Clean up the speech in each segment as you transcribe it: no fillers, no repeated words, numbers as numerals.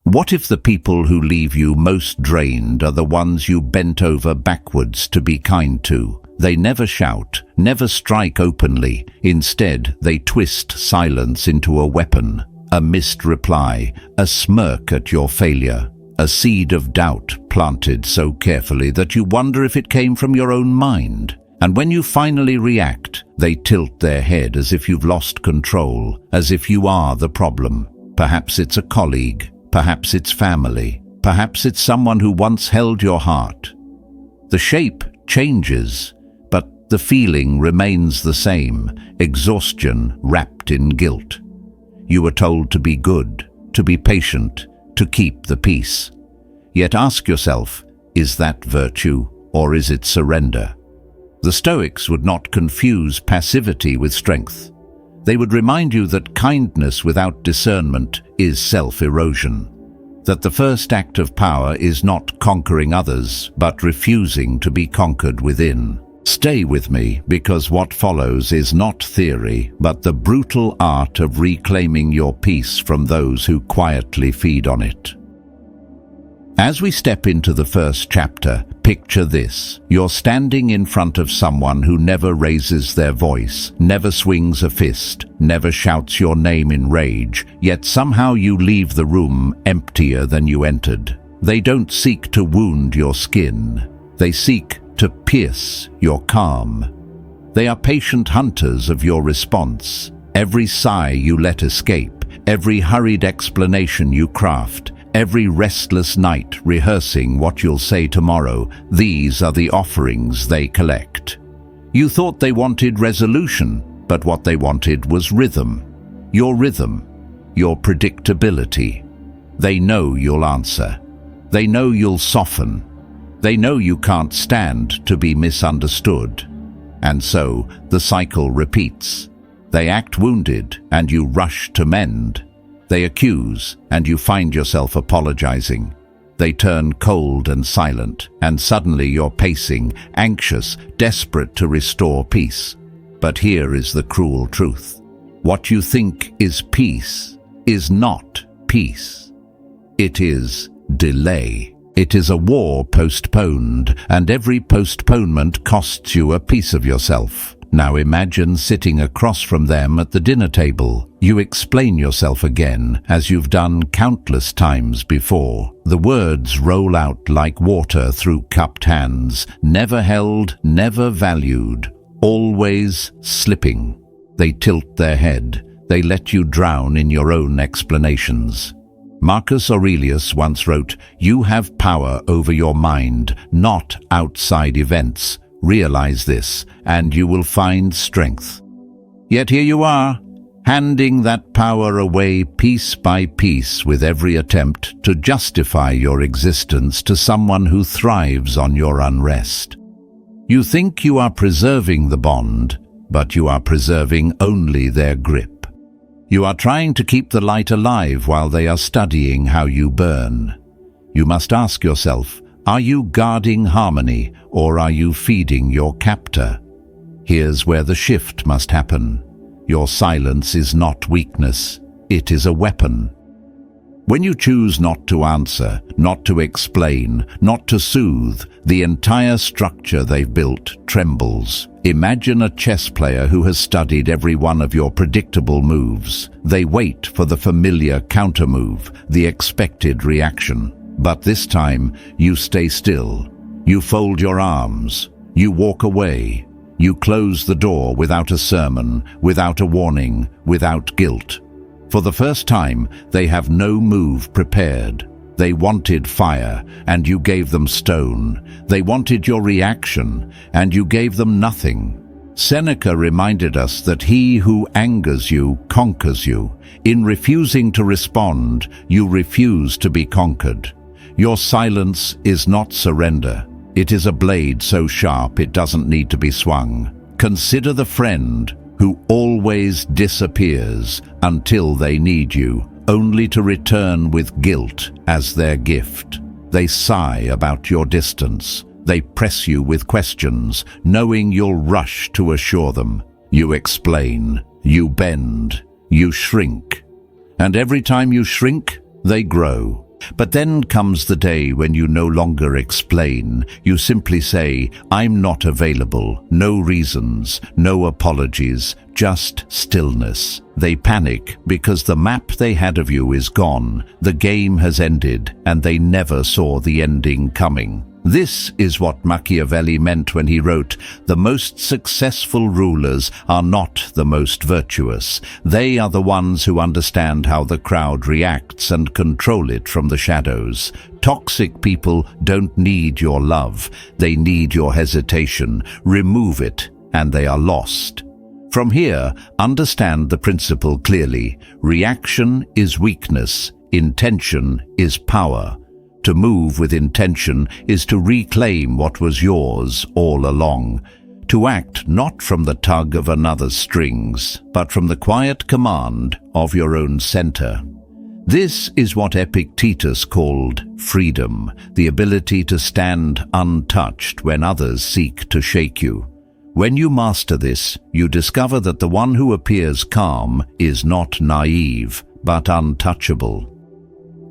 What if the people who leave you most drained are the ones you bent over backwards to be kind to? They never shout, never strike openly. Instead, they twist silence into a weapon, a missed reply, a smirk at your failure, a seed of doubt planted so carefully that you wonder if it came from your own mind. And when you finally react, they tilt their head as if you've lost control, as if you are the problem. Perhaps it's a colleague, perhaps it's family, perhaps it's someone who once held your heart. The shape changes, but the feeling remains the same, exhaustion wrapped in guilt. You were told to be good, to be patient, to keep the peace. Yet ask yourself, is that virtue or is it surrender? The Stoics would not confuse passivity with strength. They would remind you that kindness without discernment is self-erosion, that the first act of power is not conquering others, but refusing to be conquered within. Stay with me, because what follows is not theory, but the brutal art of reclaiming your peace from those who quietly feed on it. As we step into the first chapter, picture this. You're standing in front of someone who never raises their voice, never swings a fist, never shouts your name in rage, yet somehow you leave the room emptier than you entered. They don't seek to wound your skin. They seek to pierce your calm. They are patient hunters of your response. Every sigh you let escape, every hurried explanation you craft, every restless night rehearsing what you'll say tomorrow, these are the offerings they collect. You thought they wanted resolution, but what they wanted was rhythm, your predictability. They know you'll answer. They know you'll soften. They know you can't stand to be misunderstood. And so the cycle repeats. They act wounded, and you rush to mend. They accuse, and you find yourself apologizing. They turn cold and silent, and suddenly you're pacing, anxious, desperate to restore peace. But here is the cruel truth. What you think is peace is not peace. It is delay. It is a war postponed, and every postponement costs you a piece of yourself. Now imagine sitting across from them at the dinner table. You explain yourself again, as you've done countless times before. The words roll out like water through cupped hands, never held, never valued, always slipping. They tilt their head. They let you drown in your own explanations. Marcus Aurelius once wrote, "You have power over your mind, not outside events. Realize this, and you will find strength." Yet here you are, handing that power away piece by piece with every attempt to justify your existence to someone who thrives on your unrest. You think you are preserving the bond, but you are preserving only their grip. You are trying to keep the light alive while they are studying how you burn. You must ask yourself, are you guarding harmony, or are you feeding your captor? Here's where the shift must happen. Your silence is not weakness, it is a weapon. When you choose not to answer, not to explain, not to soothe, the entire structure they've built trembles. Imagine a chess player who has studied every one of your predictable moves. They wait for the familiar countermove, the expected reaction. But this time, you stay still. You fold your arms. You walk away. You close the door without a sermon, without a warning, without guilt. For the first time, they have no move prepared. They wanted fire, and you gave them stone. They wanted your reaction, and you gave them nothing. Seneca reminded us that he who angers you conquers you. In refusing to respond, you refuse to be conquered. Your silence is not surrender. It is a blade so sharp it doesn't need to be swung. Consider the friend who always disappears until they need you, only to return with guilt as their gift. They sigh about your distance. They press you with questions, knowing you'll rush to assure them. You explain, you bend, you shrink. And every time you shrink, they grow. But then comes the day when you no longer explain. You simply say, "I'm not available." No reasons, no apologies, just stillness. They panic because the map they had of you is gone. The game has ended, and they never saw the ending coming. This is what Machiavelli meant when he wrote, "The most successful rulers are not the most virtuous. They are the ones who understand how the crowd reacts and control it from the shadows." Toxic people don't need your love. They need your hesitation. Remove it, and they are lost. From here, understand the principle clearly. Reaction is weakness. Intention is power. To move with intention is to reclaim what was yours all along. To act not from the tug of another's strings, but from the quiet command of your own center. This is what Epictetus called freedom, the ability to stand untouched when others seek to shake you. When you master this, you discover that the one who appears calm is not naive, but untouchable.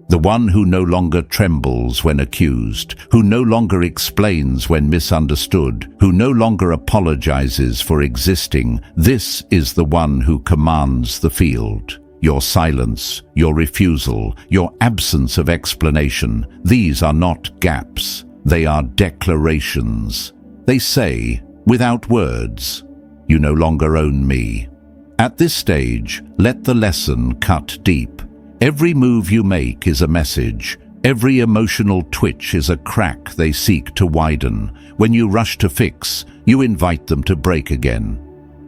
The one who no longer trembles when accused, who no longer explains when misunderstood, who no longer apologizes for existing, this is the one who commands the field. Your silence, your refusal, your absence of explanation, these are not gaps. They are declarations. They say, without words, "You no longer own me." At this stage, let the lesson cut deep. Every move you make is a message. Every emotional twitch is a crack they seek to widen. When you rush to fix, you invite them to break again.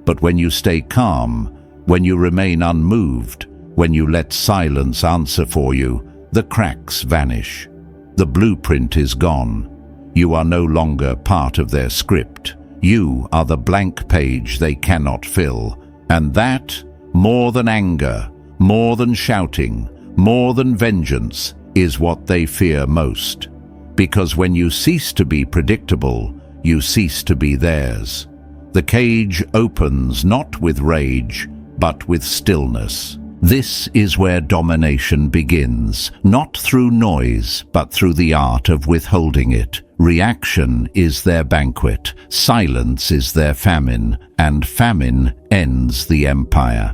But when you stay calm, when you remain unmoved, when you let silence answer for you, the cracks vanish. The blueprint is gone. You are no longer part of their script. You are the blank page they cannot fill. And that, more than anger, more than shouting, more than vengeance, is what they fear most. Because when you cease to be predictable, you cease to be theirs. The cage opens not with rage, but with stillness. This is where domination begins, not through noise, but through the art of withholding it. Reaction is their banquet, silence is their famine, and famine ends the empire.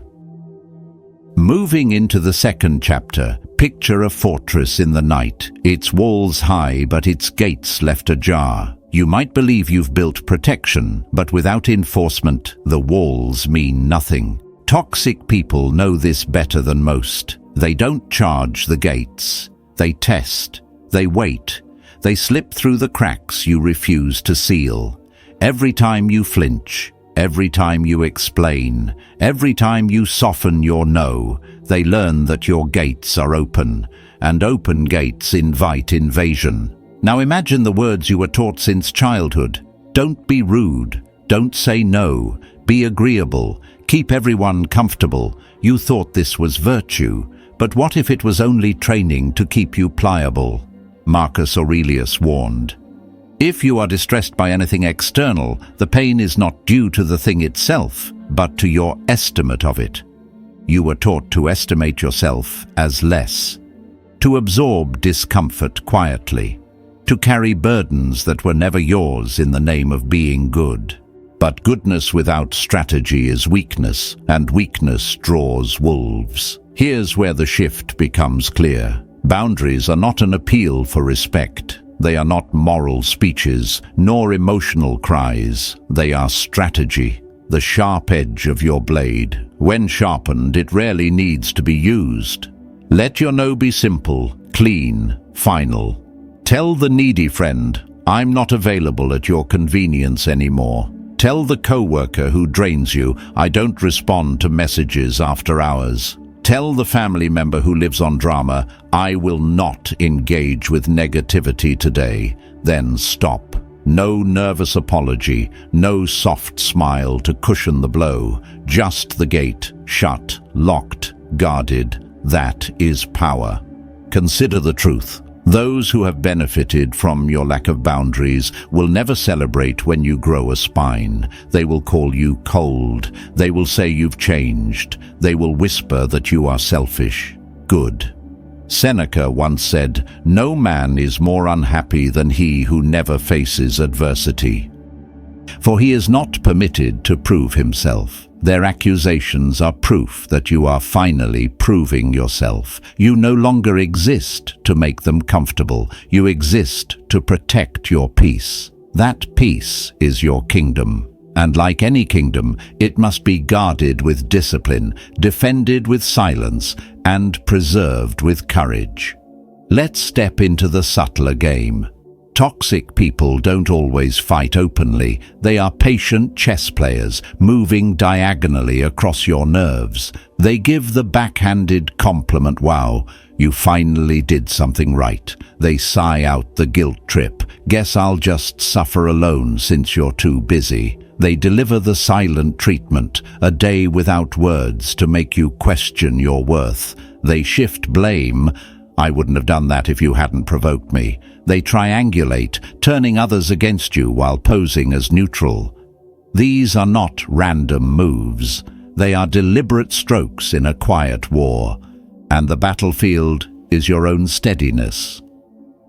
Moving into the second chapter, picture a fortress in the night, its walls high but its gates left ajar. You might believe you've built protection, but without enforcement, the walls mean nothing. Toxic people know this better than most. They don't charge the gates. They test. They wait. They slip through the cracks you refuse to seal. Every time you flinch, every time you explain, every time you soften your no, they learn that your gates are open, and open gates invite invasion. Now imagine the words you were taught since childhood. Don't be rude. Don't say no. Be agreeable. Keep everyone comfortable. You thought this was virtue, but what if it was only training to keep you pliable? Marcus Aurelius warned. If you are distressed by anything external, the pain is not due to the thing itself, but to your estimate of it. You were taught to estimate yourself as less, to absorb discomfort quietly, to carry burdens that were never yours in the name of being good. But goodness without strategy is weakness, and weakness draws wolves. Here's where the shift becomes clear. Boundaries are not an appeal for respect. They are not moral speeches, nor emotional cries. They are strategy, the sharp edge of your blade. When sharpened, it rarely needs to be used. Let your no be simple, clean, final. Tell the needy friend, "I'm not available at your convenience anymore." Tell the coworker who drains you, "I don't respond to messages after hours." Tell the family member who lives on drama, "I will not engage with negativity today." Then stop. No nervous apology, no soft smile to cushion the blow. Just the gate, shut, locked, guarded. That is power. Consider the truth. Those who have benefited from your lack of boundaries will never celebrate when you grow a spine. They will call you cold. They will say you've changed. They will whisper that you are selfish. Good. Seneca once said, "No man is more unhappy than he who never faces adversity." For he is not permitted to prove himself. Their accusations are proof that you are finally proving yourself. You no longer exist to make them comfortable. You exist to protect your peace. That peace is your kingdom. And like any kingdom, it must be guarded with discipline, defended with silence, and preserved with courage. Let's step into the subtler game. Toxic people don't always fight openly. They are patient chess players, moving diagonally across your nerves. They give the backhanded compliment, "Wow, you finally did something right." They sigh out the guilt trip, "Guess I'll just suffer alone since you're too busy." They deliver the silent treatment, a day without words to make you question your worth. They shift blame. "I wouldn't have done that if you hadn't provoked me." They triangulate, turning others against you while posing as neutral. These are not random moves. They are deliberate strokes in a quiet war. And the battlefield is your own steadiness.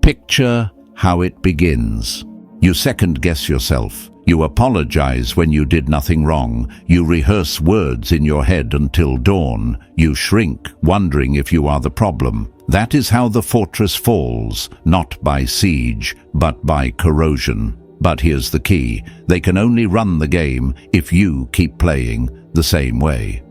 Picture how it begins. You second-guess yourself. You apologize when you did nothing wrong. You rehearse words in your head until dawn. You shrink, wondering if you are the problem. That is how the fortress falls, not by siege, but by corrosion. But here's the key. They can only run the game if you keep playing the same way.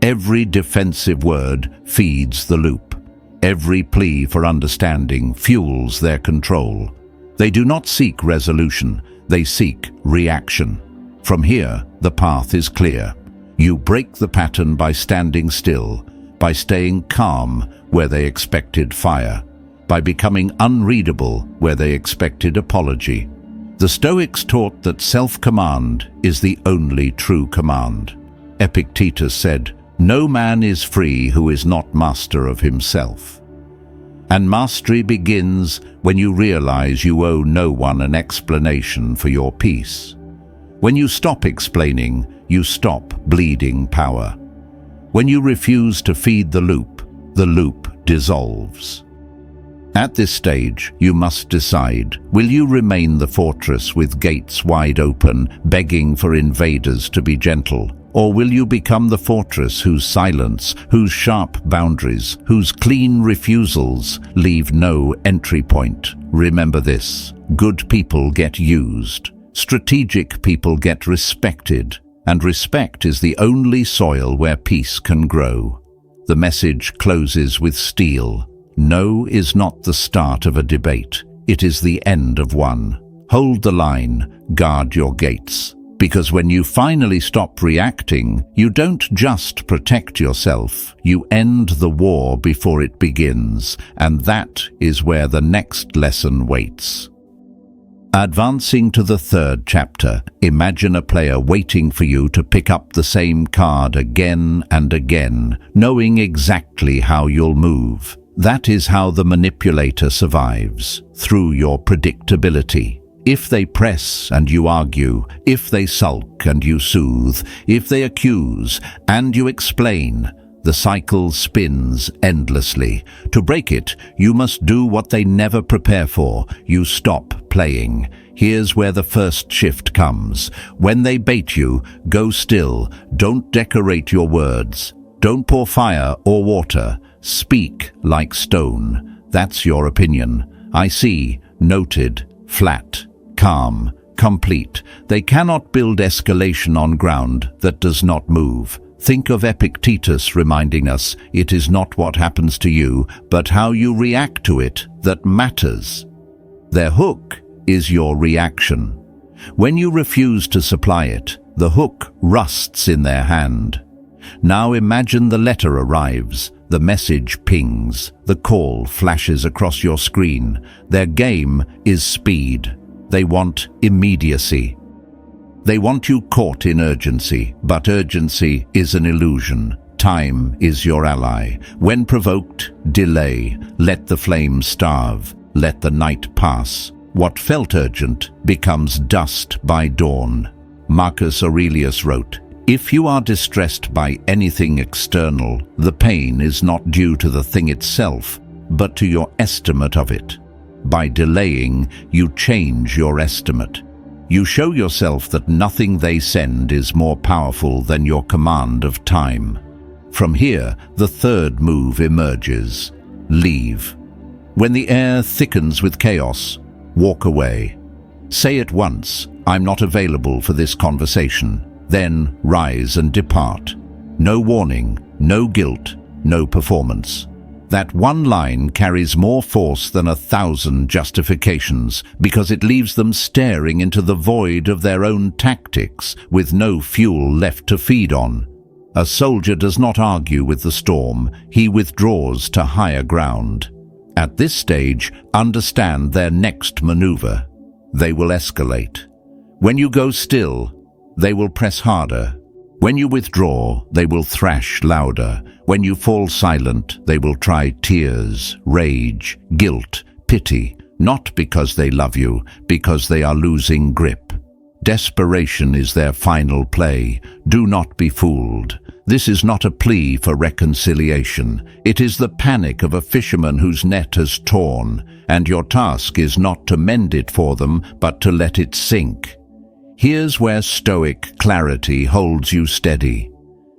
Every defensive word feeds the loop. Every plea for understanding fuels their control. They do not seek resolution. They seek reaction. From here, the path is clear. You break the pattern by standing still, by staying calm where they expected fire, by becoming unreadable where they expected apology. The Stoics taught that self-command is the only true command. Epictetus said, "No man is free who is not master of himself." And mastery begins when you realize you owe no one an explanation for your peace. When you stop explaining, you stop bleeding power. When you refuse to feed the loop dissolves. At this stage, you must decide, will you remain the fortress with gates wide open, begging for invaders to be gentle? Or will you become the fortress whose silence, whose sharp boundaries, whose clean refusals leave no entry point? Remember this: good people get used, strategic people get respected, and respect is the only soil where peace can grow. The message closes with steel. No is not the start of a debate. It is the end of one. Hold the line, guard your gates. Because when you finally stop reacting, you don't just protect yourself, you end the war before it begins, and that is where the next lesson waits. Advancing to the third chapter, imagine a player waiting for you to pick up the same card again and again, knowing exactly how you'll move. That is how the manipulator survives, through your predictability. If they press and you argue, if they sulk and you soothe, if they accuse and you explain, the cycle spins endlessly. To break it, you must do what they never prepare for. You stop playing. Here's where the first shift comes. When they bait you, go still. Don't decorate your words. Don't pour fire or water. Speak like stone. That's your opinion. I see, noted, flat, calm, complete. They cannot build escalation on ground that does not move. Think of Epictetus reminding us, it is not what happens to you, but how you react to it that matters. Their hook is your reaction. When you refuse to supply it, the hook rusts in their hand. Now imagine the letter arrives, the message pings, the call flashes across your screen. Their game is speed. They want immediacy. They want you caught in urgency, but urgency is an illusion. Time is your ally. When provoked, delay. Let the flames starve. Let the night pass. What felt urgent becomes dust by dawn. Marcus Aurelius wrote, "If you are distressed by anything external, the pain is not due to the thing itself, but to your estimate of it. By delaying, you change your estimate. You show yourself that nothing they send is more powerful than your command of time. From here, the third move emerges. Leave. When the air thickens with chaos, walk away. Say at once, "I'm not available for this conversation." Then rise and depart. No warning, no guilt, no performance. That one line carries more force than 1,000 justifications because it leaves them staring into the void of their own tactics with no fuel left to feed on. A soldier does not argue with the storm, he withdraws to higher ground. At this stage, understand their next maneuver. They will escalate. When you go still, they will press harder. When you withdraw, they will thrash louder. When you fall silent, they will try tears, rage, guilt, pity, not because they love you, because they are losing grip. Desperation is their final play. Do not be fooled. This is not a plea for reconciliation. It is the panic of a fisherman whose net has torn, and your task is not to mend it for them, but to let it sink. Here's where Stoic clarity holds you steady.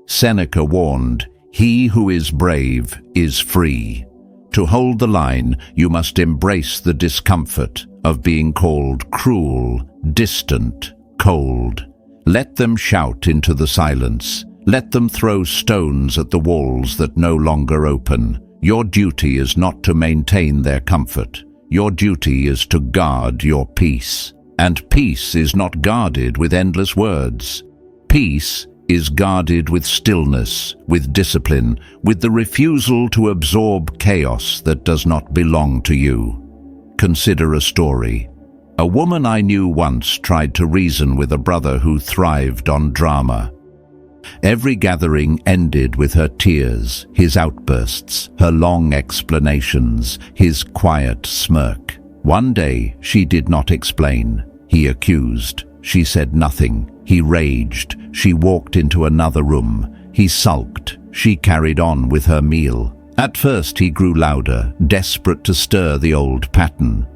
Seneca warned, "He who is brave is free." To hold the line, you must embrace the discomfort of being called cruel, distant, cold. Let them shout into the silence. Let them throw stones at the walls that no longer open. Your duty is not to maintain their comfort. Your duty is to guard your peace. And peace is not guarded with endless words. Peace is guarded with stillness, with discipline, with the refusal to absorb chaos that does not belong to you. Consider a story. A woman I knew once tried to reason with a brother who thrived on drama. Every gathering ended with her tears, his outbursts, her long explanations, his quiet smirk. One day she did not explain. He accused. She said nothing. He raged. She walked into another room. He sulked. She carried on with her meal. At first he grew louder, desperate to stir the old pattern.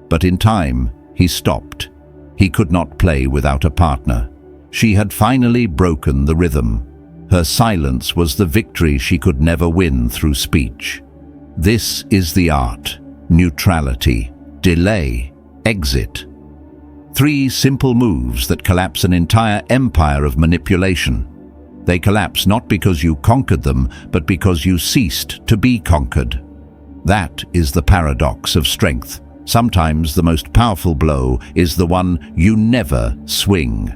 But in time, he stopped. He could not play without a partner. She had finally broken the rhythm. Her silence was the victory she could never win through speech. This is the art. Neutrality. Delay. Exit. 3 simple moves that collapse an entire empire of manipulation. They collapse not because you conquered them, but because you ceased to be conquered. That is the paradox of strength. Sometimes the most powerful blow is the one you never swing.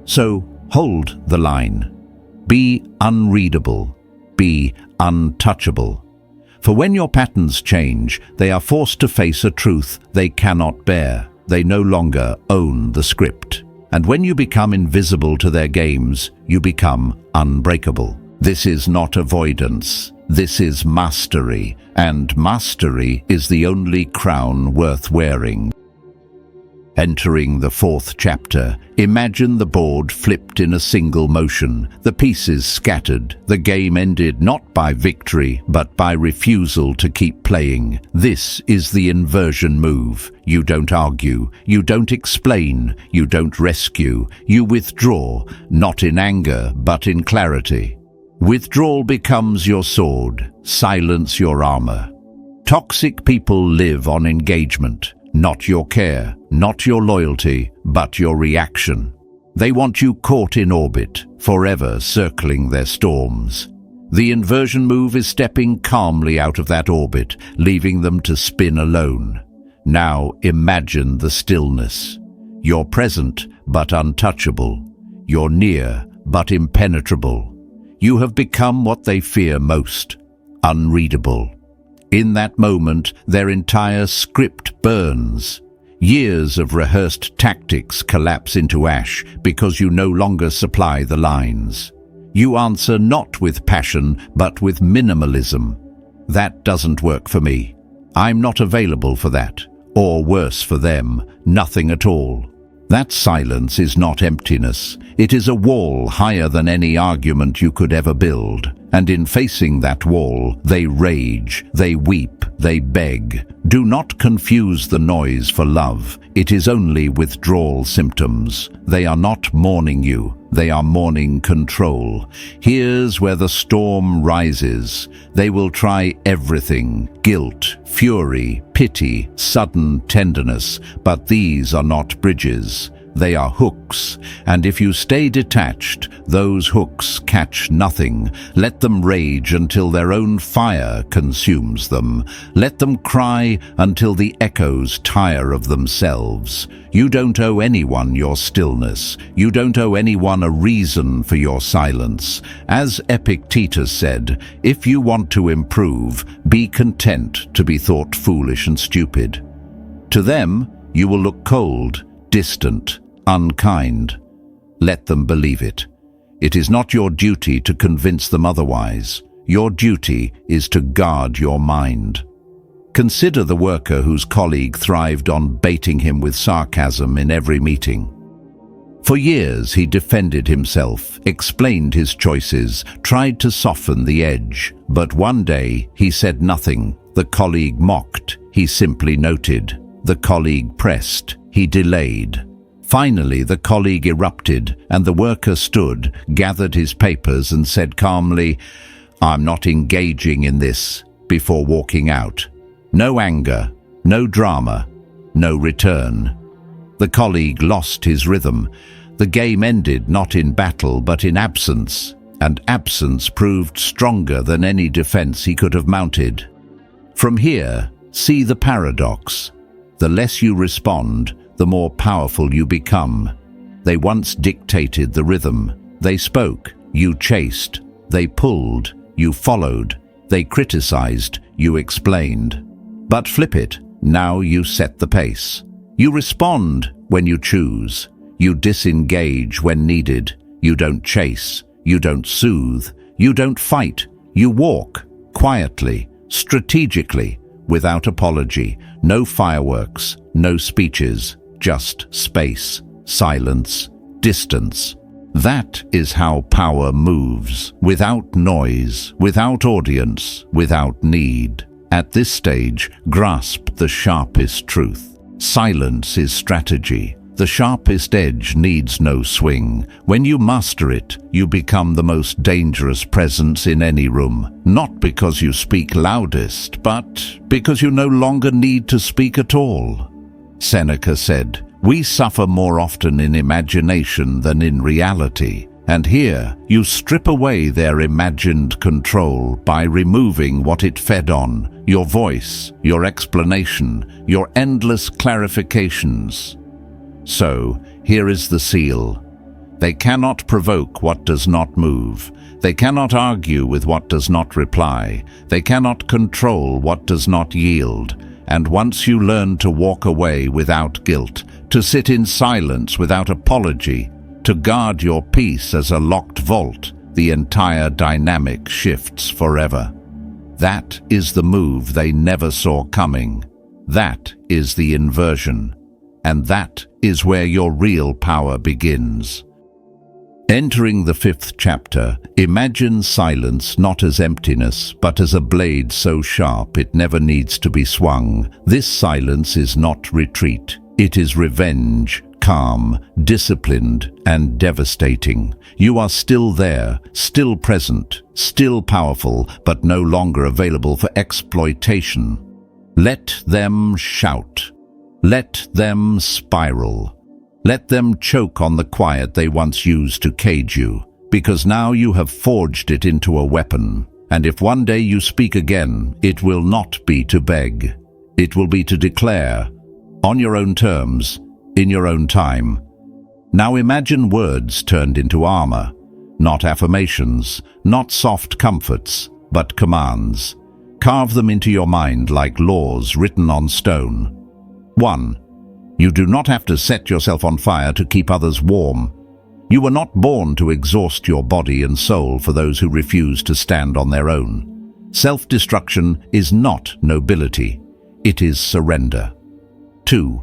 So hold the line. Be unreadable. Be untouchable. For when your patterns change, they are forced to face a truth they cannot bear. They no longer own the script. And when you become invisible to their games, you become unbreakable. This is not avoidance. This is mastery. And mastery is the only crown worth wearing. Entering the 4th chapter, imagine the board flipped in a single motion, the pieces scattered, the game ended not by victory, but by refusal to keep playing. This is the inversion move. You don't argue, you don't explain, you don't rescue, you withdraw, not in anger, but in clarity. Withdrawal becomes your sword, silence your armor. Toxic people live on engagement. Not your care, not your loyalty, but your reaction. They want you caught in orbit, forever circling their storms. The inversion move is stepping calmly out of that orbit, leaving them to spin alone. Now imagine the stillness. You're present, but untouchable. You're near, but impenetrable. You have become what they fear most, unreadable. In that moment, their entire script burns. Years of rehearsed tactics collapse into ash because you no longer supply the lines. You answer not with passion, but with minimalism. That doesn't work for me. I'm not available for that. Or worse for them, nothing at all. That silence is not emptiness. It is a wall higher than any argument you could ever build. And in facing that wall, they rage, they weep, they beg. Do not confuse the noise for love. It is only withdrawal symptoms. They are not mourning you. They are mourning control. Here's where the storm rises. They will try everything: guilt, fury, pity, sudden tenderness. But these are not bridges. They are hooks, and if you stay detached, those hooks catch nothing. Let them rage until their own fire consumes them. Let them cry until the echoes tire of themselves. You don't owe anyone your stillness. You don't owe anyone a reason for your silence. As Epictetus said, if you want to improve, be content to be thought foolish and stupid. To them, you will look cold, distant, unkind. Let them believe it. It is not your duty to convince them otherwise. Your duty is to guard your mind. Consider the worker whose colleague thrived on baiting him with sarcasm in every meeting. For years he defended himself, explained his choices, tried to soften the edge. But one day he said nothing. The colleague mocked. He simply noted. The colleague pressed. He delayed. Finally, the colleague erupted, and the worker stood, gathered his papers, and said calmly, "I'm not engaging in this," before walking out. No anger, no drama, no return. The colleague lost his rhythm. The game ended not in battle, but in absence, and absence proved stronger than any defense he could have mounted. From here, see the paradox. The less you respond, the more powerful you become. They once dictated the rhythm. They spoke, you chased. They pulled, you followed. They criticized, you explained. But flip it, now you set the pace. You respond when you choose. You disengage when needed. You don't chase. You don't soothe. You don't fight. You walk, quietly, strategically, without apology. No fireworks, no speeches. Just space, silence, distance. That is how power moves, without noise, without audience, without need. At this stage, grasp the sharpest truth. Silence is strategy. The sharpest edge needs no swing. When you master it, you become the most dangerous presence in any room. Not because you speak loudest, but because you no longer need to speak at all. Seneca said, "We suffer more often in imagination than in reality." And here, you strip away their imagined control by removing what it fed on: your voice, your explanation, your endless clarifications. So, here is the seal. They cannot provoke what does not move. They cannot argue with what does not reply. They cannot control what does not yield. And once you learn to walk away without guilt, to sit in silence without apology, to guard your peace as a locked vault, the entire dynamic shifts forever. That is the move they never saw coming. That is the inversion. And that is where your real power begins. Entering the 5th chapter, imagine silence not as emptiness, but as a blade so sharp it never needs to be swung. This silence is not retreat. It is revenge, calm, disciplined, and devastating. You are still there, still present, still powerful, but no longer available for exploitation. Let them shout. Let them spiral. Let them choke on the quiet they once used to cage you, because now you have forged it into a weapon. And if one day you speak again, it will not be to beg. It will be to declare, on your own terms, in your own time. Now imagine words turned into armor, not affirmations, not soft comforts, but commands. Carve them into your mind like laws written on stone. 1. You do not have to set yourself on fire to keep others warm. You were not born to exhaust your body and soul for those who refuse to stand on their own. Self-destruction is not nobility. It is surrender. 2.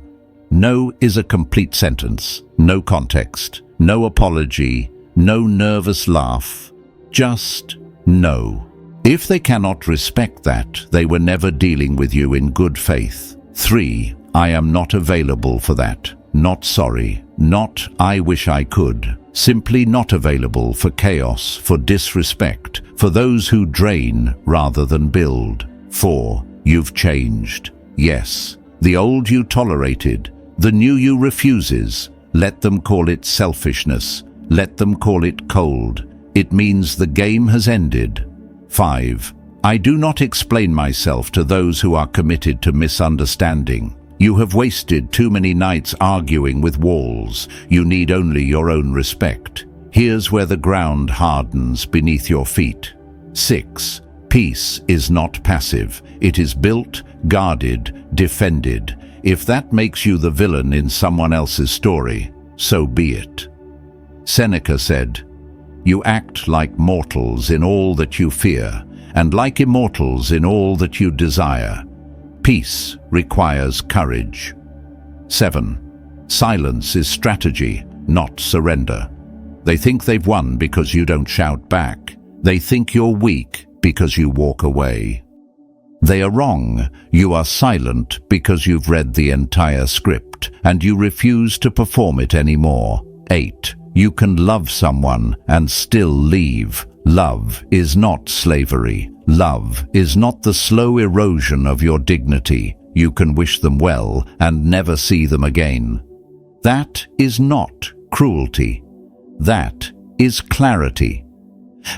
No is a complete sentence. No context, no apology, no nervous laugh. Just no. If they cannot respect that, they were never dealing with you in good faith. 3. I am not available for that. Not sorry. Not I wish I could. Simply not available for chaos, for disrespect, for those who drain rather than build. 4. You've changed. Yes. The old you tolerated. The new you refuses. Let them call it selfishness. Let them call it cold. It means the game has ended. 5. I do not explain myself to those who are committed to misunderstanding. You have wasted too many nights arguing with walls. You need only your own respect. Here's where the ground hardens beneath your feet. 6. Peace is not passive. It is built, guarded, defended. If that makes you the villain in someone else's story, so be it. Seneca said, "You act like mortals in all that you fear, and like immortals in all that you desire." Peace requires courage. 7. Silence is strategy, not surrender. They think they've won because you don't shout back. They think you're weak because you walk away. They are wrong. You are silent because you've read the entire script, and you refuse to perform it anymore. 8. You can love someone and still leave. Love is not slavery. Love is not the slow erosion of your dignity. You can wish them well and never see them again. That is not cruelty. That is clarity.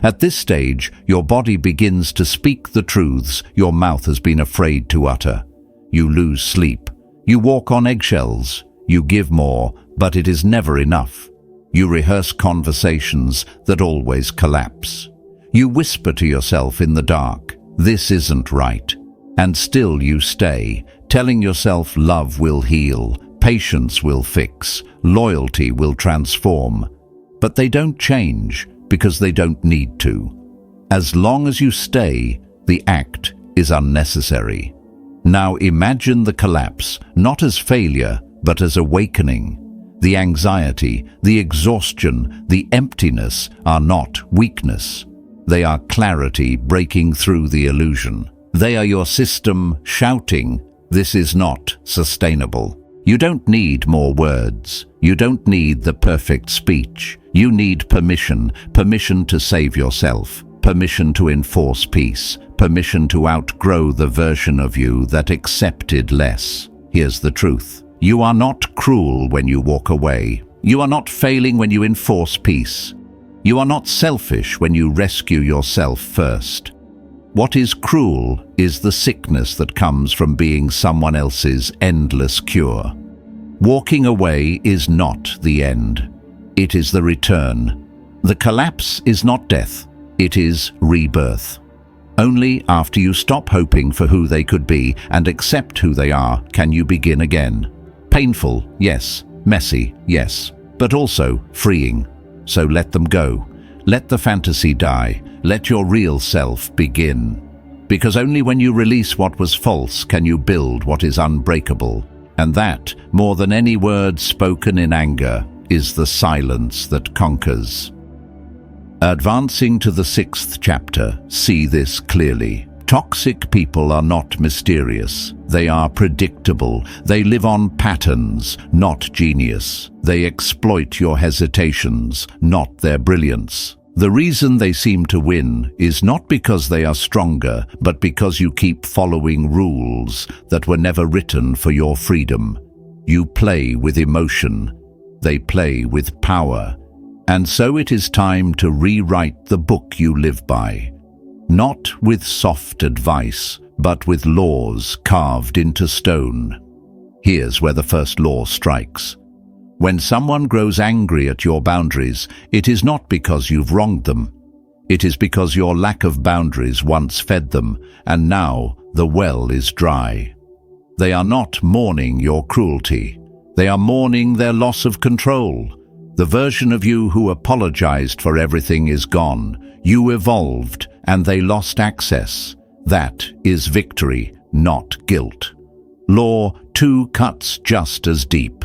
At this stage, your body begins to speak the truths your mouth has been afraid to utter. You lose sleep. You walk on eggshells. You give more, but it is never enough. You rehearse conversations that always collapse. You whisper to yourself in the dark, "This isn't right." And still you stay, telling yourself love will heal, patience will fix, loyalty will transform. But they don't change because they don't need to. As long as you stay, the act is unnecessary. Now imagine the collapse, not as failure, but as awakening. The anxiety, the exhaustion, the emptiness are not weakness. They are clarity breaking through the illusion. They are your system shouting, "This is not sustainable." You don't need more words. You don't need the perfect speech. You need permission, permission to save yourself, permission to enforce peace, permission to outgrow the version of you that accepted less. Here's the truth. You are not cruel when you walk away. You are not failing when you enforce peace. You are not selfish when you rescue yourself first. What is cruel is the sickness that comes from being someone else's endless cure. Walking away is not the end. It is the return. The collapse is not death. It is rebirth. Only after you stop hoping for who they could be and accept who they are can you begin again. Painful, yes. Messy, yes. But also freeing. So let them go. Let the fantasy die. Let your real self begin. Because only when you release what was false can you build what is unbreakable. And that, more than any word spoken in anger, is the silence that conquers. Advancing to the 6th chapter, see this clearly. Toxic people are not mysterious. They are predictable. They live on patterns, not genius. They exploit your hesitations, not their brilliance. The reason they seem to win is not because they are stronger, but because you keep following rules that were never written for your freedom. You play with emotion. They play with power. And so it is time to rewrite the book you live by. Not with soft advice, but with laws carved into stone. Here's where the first law strikes. When someone grows angry at your boundaries, it is not because you've wronged them. It is because your lack of boundaries once fed them, and now the well is dry. They are not mourning your cruelty. They are mourning their loss of control. The version of you who apologized for everything is gone. You evolved, and they lost access. That is victory, not guilt. Law 2 cuts just as deep.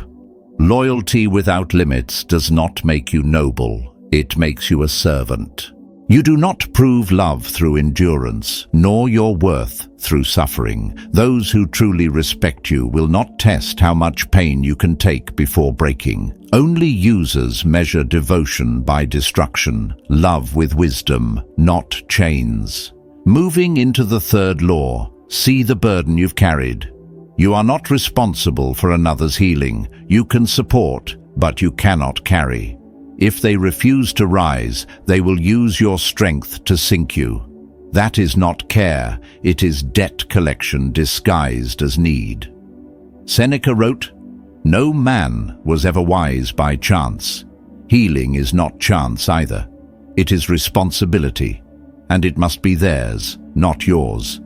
Loyalty without limits does not make you noble, it makes you a servant. You do not prove love through endurance, nor your worth through suffering. Those who truly respect you will not test how much pain you can take before breaking. Only users measure devotion by destruction, love with wisdom, not chains. Moving into the third law, see the burden you've carried. You are not responsible for another's healing. You can support, but you cannot carry. If they refuse to rise, they will use your strength to sink you. That is not care, it is debt collection disguised as need. Seneca wrote, "No man was ever wise by chance. Healing is not chance either. It is responsibility, and it must be theirs, not yours."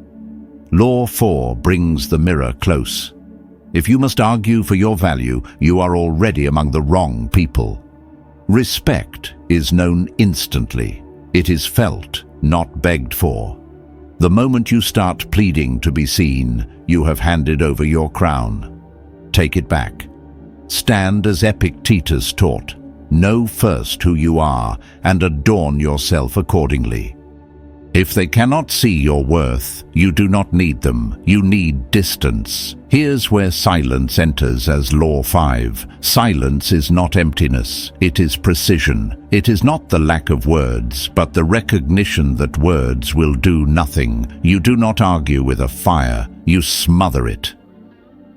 Law 4 brings the mirror close. If you must argue for your value, you are already among the wrong people. Respect is known instantly. It is felt, not begged for. The moment you start pleading to be seen, you have handed over your crown. Take it back. Stand as Epictetus taught. Know first who you are and adorn yourself accordingly. If they cannot see your worth, you do not need them, you need distance. Here's where silence enters as Law 5. Silence is not emptiness, it is precision. It is not the lack of words, but the recognition that words will do nothing. You do not argue with a fire, you smother it.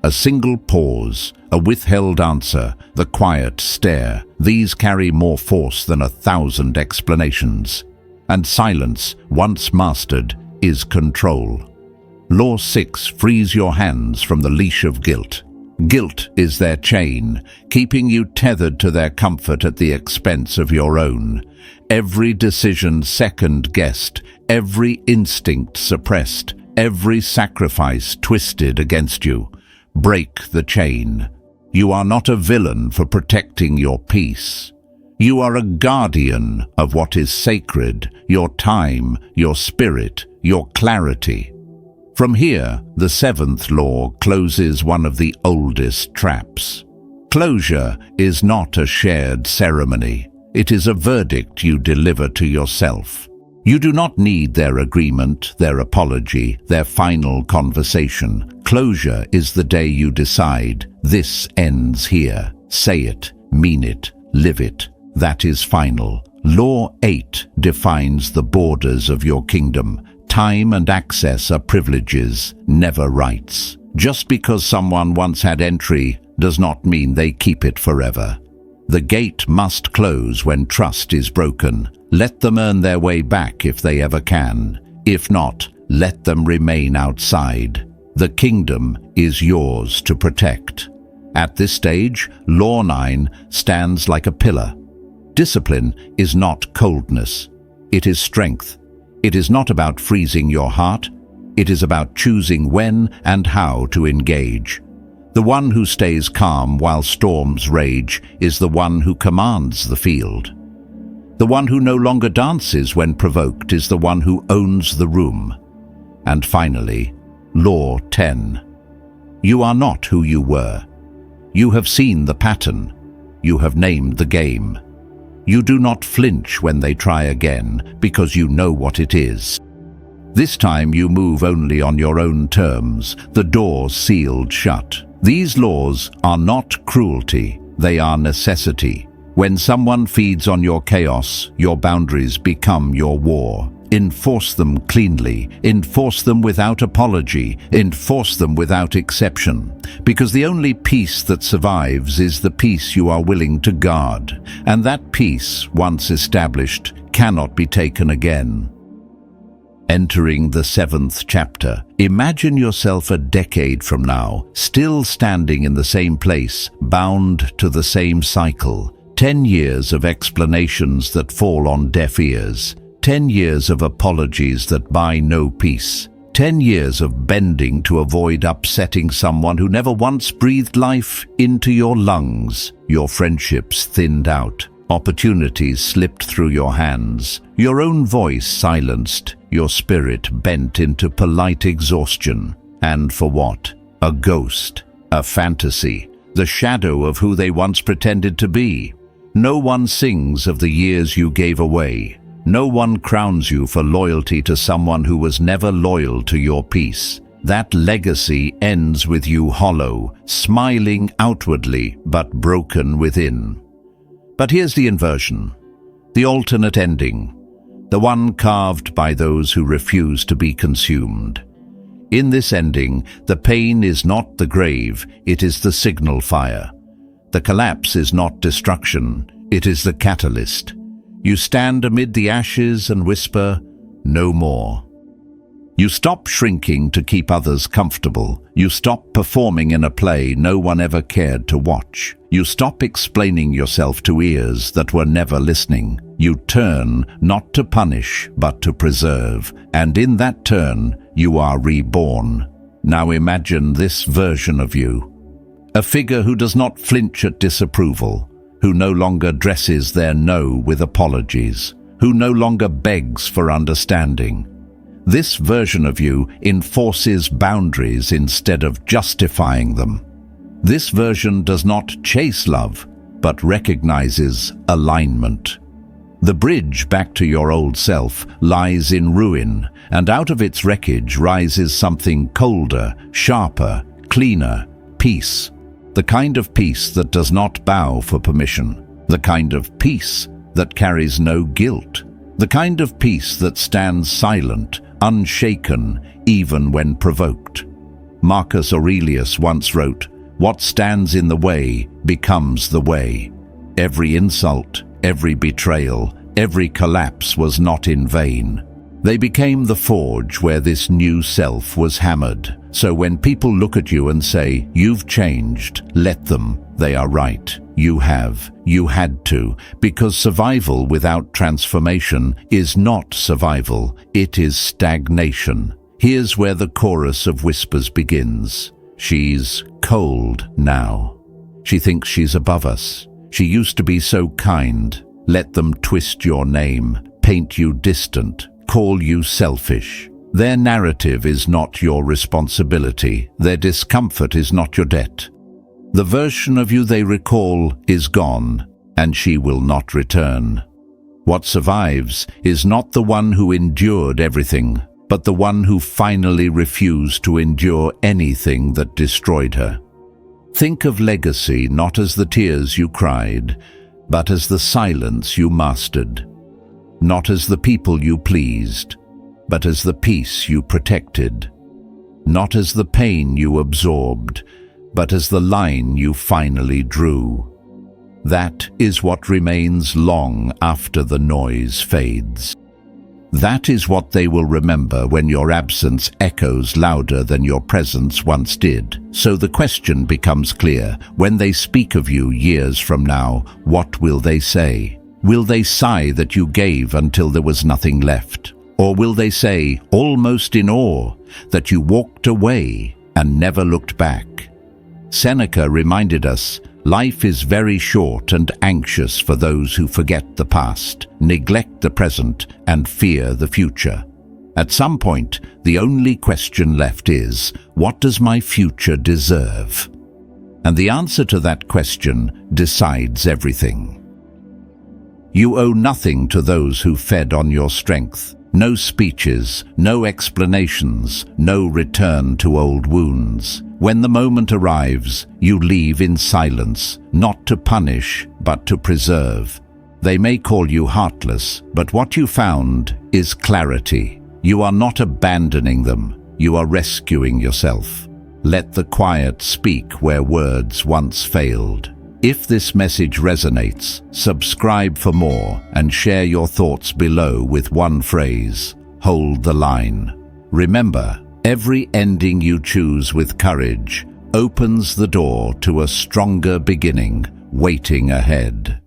A single pause, a withheld answer, the quiet stare, these carry more force than 1,000 explanations. And silence, once mastered, is control. Law 6 frees your hands from the leash of guilt. Guilt is their chain, keeping you tethered to their comfort at the expense of your own. Every decision second-guessed, every instinct suppressed, every sacrifice twisted against you. Break the chain. You are not a villain for protecting your peace. You are a guardian of what is sacred, your time, your spirit, your clarity. From here, the 7th law closes one of the oldest traps. Closure is not a shared ceremony. It is a verdict you deliver to yourself. You do not need their agreement, their apology, their final conversation. Closure is the day you decide, this ends here. Say it, mean it, live it. That is final. Law 8 defines the borders of your kingdom. Time and access are privileges, never rights. Just because someone once had entry does not mean they keep it forever. The gate must close when trust is broken. Let them earn their way back if they ever can. If not, let them remain outside. The kingdom is yours to protect. At this stage, Law 9 stands like a pillar. Discipline is not coldness. It is strength. It is not about freezing your heart. It is about choosing when and how to engage. The one who stays calm while storms rage is the one who commands the field. The one who no longer dances when provoked is the one who owns the room. And finally, Law 10. You are not who you were. You have seen the pattern. You have named the game. You do not flinch when they try again, because you know what it is. This time you move only on your own terms, the door sealed shut. These laws are not cruelty, they are necessity. When someone feeds on your chaos, your boundaries become your war. Enforce them cleanly, enforce them without apology, enforce them without exception. Because the only peace that survives is the peace you are willing to guard. And that peace, once established, cannot be taken again. Entering the 7th chapter, imagine yourself a decade from now, still standing in the same place, bound to the same cycle. 10 years of explanations that fall on deaf ears. 10 years of apologies that buy no peace. 10 years of bending to avoid upsetting someone who never once breathed life into your lungs. Your friendships thinned out. Opportunities slipped through your hands. Your own voice silenced. Your spirit bent into polite exhaustion. And for what? a ghost, a fantasy, the shadow of who they once pretended to be. No one sings of the years you gave away. No one crowns you for loyalty to someone who was never loyal to your peace. That legacy ends with you hollow, smiling outwardly but broken within. But here's the inversion, the alternate ending, the one carved by those who refuse to be consumed. In this ending, the pain is not the grave, it is the signal fire. The collapse is not destruction, it is the catalyst. You stand amid the ashes and whisper, "No more." You stop shrinking to keep others comfortable. You stop performing in a play no one ever cared to watch. You stop explaining yourself to ears that were never listening. You turn not to punish, but to preserve. And in that turn, you are reborn. Now imagine this version of you. A figure who does not flinch at disapproval, who no longer dresses their no with apologies, who no longer begs for understanding. This version of you enforces boundaries instead of justifying them. This version does not chase love, but recognizes alignment. The bridge back to your old self lies in ruin, and out of its wreckage rises something colder, sharper, cleaner, peace. The kind of peace that does not bow for permission. The kind of peace that carries no guilt. The kind of peace that stands silent, unshaken, even when provoked. Marcus Aurelius once wrote, "What stands in the way becomes the way." Every insult, every betrayal, every collapse was not in vain. They became the forge where this new self was hammered. So when people look at you and say, "You've changed," let them. They are right. You have. You had to. Because survival without transformation is not survival. It is stagnation. Here's where the chorus of whispers begins. She's cold now. She thinks she's above us. She used to be so kind. Let them twist your name, paint you distant, call you selfish. Their narrative is not your responsibility. Their discomfort is not your debt. The version of you they recall is gone, and she will not return. What survives is not the one who endured everything, but the one who finally refused to endure anything that destroyed her. Think of legacy not as the tears you cried, but as the silence you mastered. Not as the people you pleased, but as the peace you protected. Not as the pain you absorbed, but as the line you finally drew. That is what remains long after the noise fades. That is what they will remember when your absence echoes louder than your presence once did. So the question becomes clear. When they speak of you years from now, what will they say? Will they sigh that you gave until there was nothing left? Or will they say, almost in awe, that you walked away and never looked back? Seneca reminded us, life is very short and anxious for those who forget the past, neglect the present, and fear the future. At some point, the only question left is, what does my future deserve? And the answer to that question decides everything. You owe nothing to those who fed on your strength. No speeches, no explanations, no return to old wounds. When the moment arrives, you leave in silence, not to punish, but to preserve. They may call you heartless, but what you found is clarity. You are not abandoning them, you are rescuing yourself. Let the quiet speak where words once failed. If this message resonates, subscribe for more and share your thoughts below with one phrase: hold the line. Remember, every ending you choose with courage opens the door to a stronger beginning waiting ahead.